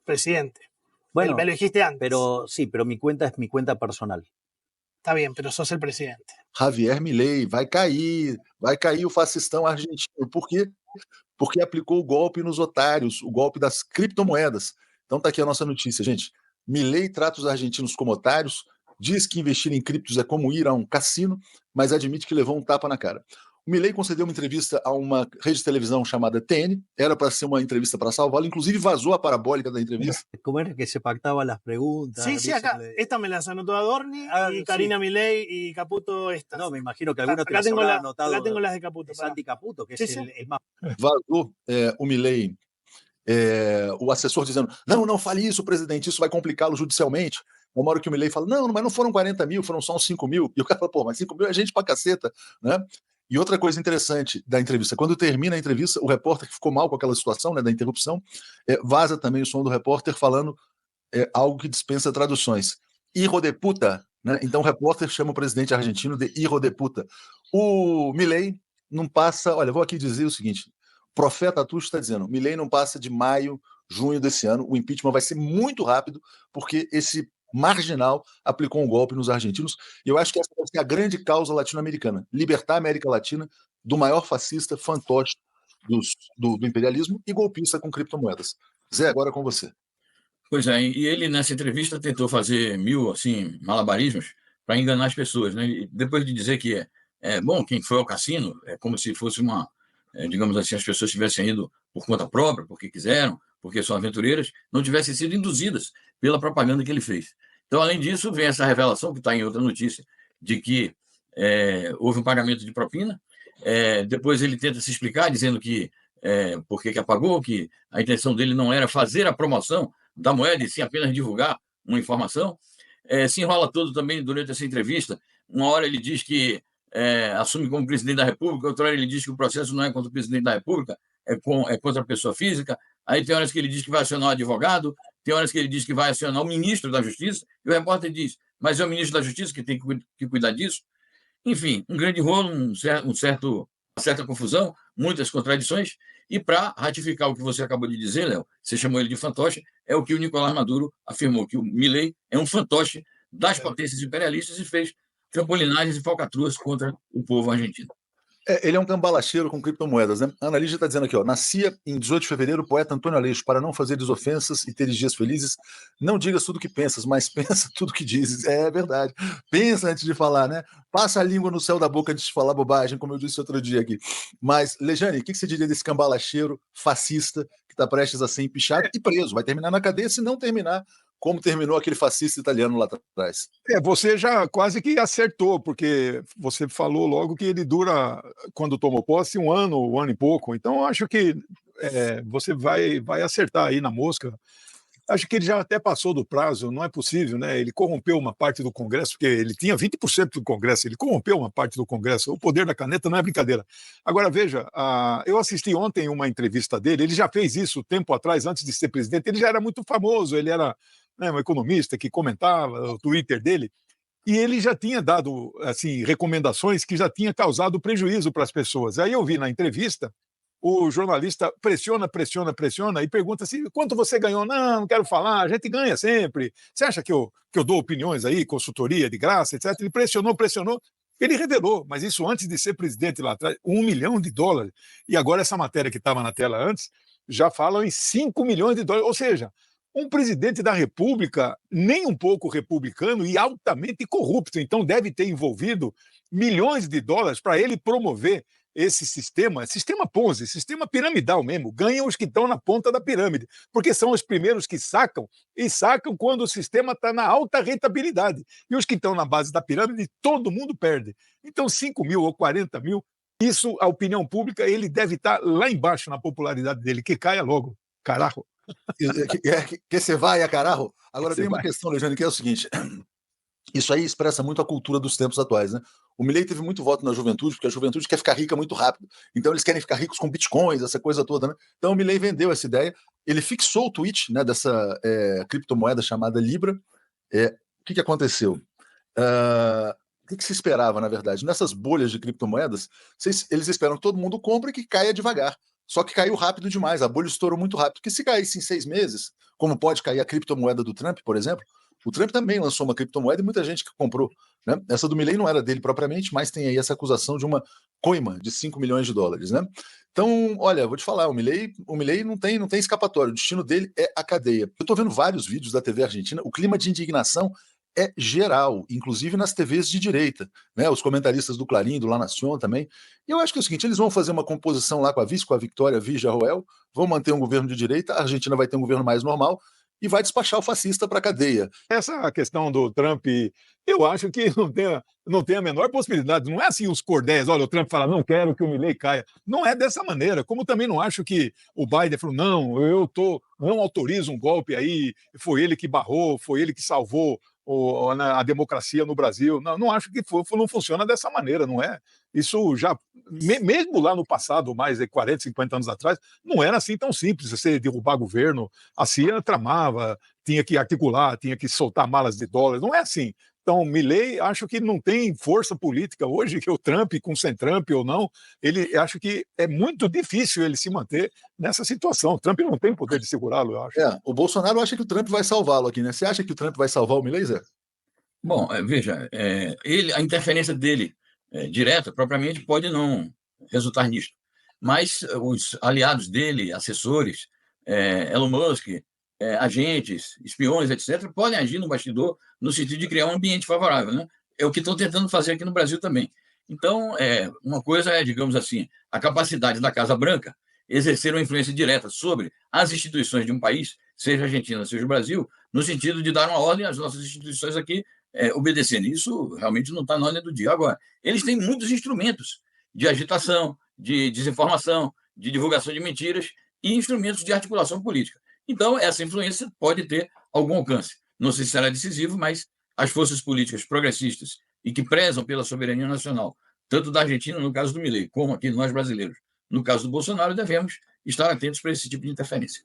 presidente. Bueno, me lo dijiste antes. Pero sí, pero mi cuenta es mi cuenta personal. Está bien, pero sos el presidente. Javier Milei, vai cair o fascistão argentino. Por quê? Porque aplicou o golpe nos otários, o golpe das criptomoedas. Então tá aqui a nossa notícia, gente. Milei trata os argentinos como otários, diz que investir em criptos é como ir a um cassino, mas admite que levou um tapa na cara. O Milei concedeu uma entrevista a uma rede de televisão chamada TN, era para ser uma entrevista para salvá-lo, inclusive vazou a parabólica da entrevista. ¿Cómo era que se pactaban las preguntas? Sí, acá, esta me las anotó Adorni y Karina Milei y Caputo estas. No, me imagino que algunas te las tengo habrá anotado. Acá tengo las de Caputo. Santi Caputo, que es el más... Vazou o Milei, o assessor dizendo, não fale isso, presidente, isso vai complicá-lo judicialmente. Uma hora que o Milei fala, não, mas não foram 40 mil, foram só uns 5 mil. E o cara fala, pô, mas 5 mil é gente pra caceta, né? E outra coisa interessante da entrevista, quando termina a entrevista, o repórter que ficou mal com aquela situação, né, da interrupção, vaza também o som do repórter falando algo que dispensa traduções. Hijo de puta, né? Então o repórter chama o presidente argentino de hijo de puta. O Milei não passa, olha, vou aqui dizer o seguinte, o profeta Tuxo está dizendo, Milei não passa de maio, junho desse ano, o impeachment vai ser muito rápido, porque esse marginal aplicou um golpe nos argentinos, e eu acho que essa vai ser a grande causa latino-americana, libertar a América Latina do maior fascista fantoche do imperialismo e golpista com criptomoedas. Zé, agora é com você. Pois é, e ele nessa entrevista tentou fazer assim, malabarismos para enganar as pessoas, né? E depois de dizer que bom, quem foi ao cassino, é como se fosse digamos assim, as pessoas tivessem ido por conta própria, porque quiseram, porque são aventureiras, não tivessem sido induzidas pela propaganda que ele fez. Então, além disso, vem essa revelação, que está em outra notícia, de que houve um pagamento de propina. Depois ele tenta se explicar, dizendo que por que apagou, que a intenção dele não era fazer a promoção da moeda, e sim apenas divulgar uma informação. Se enrola todo também durante essa entrevista. Uma hora ele diz que assume como presidente da República, outra hora ele diz que o processo não é contra o presidente da República, é contra a pessoa física. Aí tem horas que ele diz que vai acionar o advogado, tem horas que ele diz que vai acionar o ministro da Justiça, e o repórter diz, mas é o ministro da Justiça que tem que cuidar disso. Enfim, um grande rolo, uma certa confusão, muitas contradições, e para ratificar o que você acabou de dizer, Léo, você chamou ele de fantoche, é o que o Nicolás Maduro afirmou, que o Milei é um fantoche das potências imperialistas e fez trampolinagens e falcatruas contra o povo argentino. Ele é um cambalacheiro com criptomoedas, né? A Ana Lígia está dizendo aqui, ó, nascia em 18 de fevereiro o poeta Antônio Aleixo, para não fazer desofensas e teres dias felizes, não digas tudo que pensas, mas pensa tudo que dizes. É verdade. Pensa antes de falar, né? Passa a língua no céu da boca antes de falar bobagem, como eu disse outro dia aqui. Mas, Lejane, o que você diria desse cambalacheiro fascista que está prestes a ser empichado e preso? Vai terminar na cadeia se não terminar como terminou aquele fascista italiano lá atrás. Você já quase que acertou, porque você falou logo que ele dura, quando tomou posse, um ano e pouco. Então, acho que você vai acertar aí na mosca. Acho que ele já até passou do prazo, não é possível, né? Ele corrompeu uma parte do Congresso, porque ele tinha 20% do Congresso, ele corrompeu uma parte do Congresso. O poder da caneta não é brincadeira. Agora, veja, eu assisti ontem uma entrevista dele, ele já fez isso tempo atrás, antes de ser presidente, ele já era muito famoso, ele era um economista que comentava o Twitter dele, e ele já tinha dado assim, recomendações que já tinha causado prejuízo para as pessoas. Aí eu vi na entrevista, o jornalista pressiona e pergunta assim, quanto você ganhou? Não quero falar, a gente ganha sempre. Você acha que eu dou opiniões aí, consultoria de graça, etc? Ele pressionou, ele revelou, mas isso antes de ser presidente lá atrás, $1 milhão. E agora essa matéria que estava na tela antes, já fala em $5 milhões, ou seja, um presidente da República nem um pouco republicano e altamente corrupto, então deve ter envolvido milhões de dólares para ele promover esse sistema Ponzi, sistema piramidal mesmo, ganham os que estão na ponta da pirâmide, porque são os primeiros que sacam, e sacam quando o sistema está na alta rentabilidade, e os que estão na base da pirâmide, todo mundo perde. Então 5 mil ou 40 mil, isso, a opinião pública, ele deve estar lá embaixo na popularidade dele, que caia logo, carajo. Que você vai a carajo. Agora tem uma questão, Lejane, que é o seguinte, isso aí expressa muito a cultura dos tempos atuais, né? O Milei teve muito voto na juventude, porque a juventude quer ficar rica muito rápido. Então eles querem ficar ricos com bitcoins, essa coisa toda, né? Então o Milei vendeu essa ideia, ele fixou o tweet, né, dessa criptomoeda chamada Libra. O que aconteceu? O que se esperava, na verdade? Nessas bolhas de criptomoedas, eles esperam que todo mundo compre e que caia devagar. Só que caiu rápido demais, a bolha estourou muito rápido. Porque se caísse em 6 meses, como pode cair a criptomoeda do Trump, por exemplo, o Trump também lançou uma criptomoeda e muita gente que comprou. Né? Essa do Milei não era dele propriamente, mas tem aí essa acusação de uma coima de 5 milhões de dólares. Né? Então, olha, vou te falar, o Milei não tem escapatório, o destino dele é a cadeia. Eu estou vendo vários vídeos da TV argentina, o clima de indignação é geral, inclusive nas TVs de direita, né? Os comentaristas do Clarim, do La Nación também. E eu acho que é o seguinte, eles vão fazer uma composição lá com a Victoria Villarroel, vão manter um governo de direita, a Argentina vai ter um governo mais normal e vai despachar o fascista para a cadeia. Essa questão do Trump, eu acho que não tem a menor possibilidade. Não é assim os cordéis, olha, o Trump fala, não quero que o Milei caia. Não é dessa maneira. Como também não acho que o Biden falou, não autorizo um golpe aí, foi ele que barrou, foi ele que salvou a democracia no Brasil. Não acho que não funciona dessa maneira, não é? Isso já, mesmo lá no passado, mais de 40, 50 anos atrás, não era assim tão simples. Você derrubar governo, a CIA tramava, tinha que articular, tinha que soltar malas de dólares, não é assim. Então, Milei, acho que não tem força política hoje, que o Trump, com sem Trump ou não, acho que é muito difícil ele se manter nessa situação. O Trump não tem poder de segurá-lo, eu acho. O Bolsonaro acha que o Trump vai salvá-lo aqui, né? Você acha que o Trump vai salvar o Milei, Zé? Bom, veja, a interferência dele direta, propriamente, pode não resultar nisso. Mas os aliados dele, assessores, Elon Musk, agentes, espiões, etc., podem agir no bastidor no sentido de criar um ambiente favorável. Né? É o que estão tentando fazer aqui no Brasil também. Então, uma coisa é, digamos assim, a capacidade da Casa Branca exercer uma influência direta sobre as instituições de um país, seja a Argentina, seja o Brasil, no sentido de dar uma ordem às nossas instituições aqui obedecendo. Isso realmente não está na ordem do dia. Agora, eles têm muitos instrumentos de agitação, de desinformação, de divulgação de mentiras e instrumentos de articulação política. Então, essa influência pode ter algum alcance. Não sei se será decisivo, mas as forças políticas progressistas e que prezam pela soberania nacional, tanto da Argentina, no caso do Milei, como aqui nós brasileiros, no caso do Bolsonaro, devemos estar atentos para esse tipo de interferência.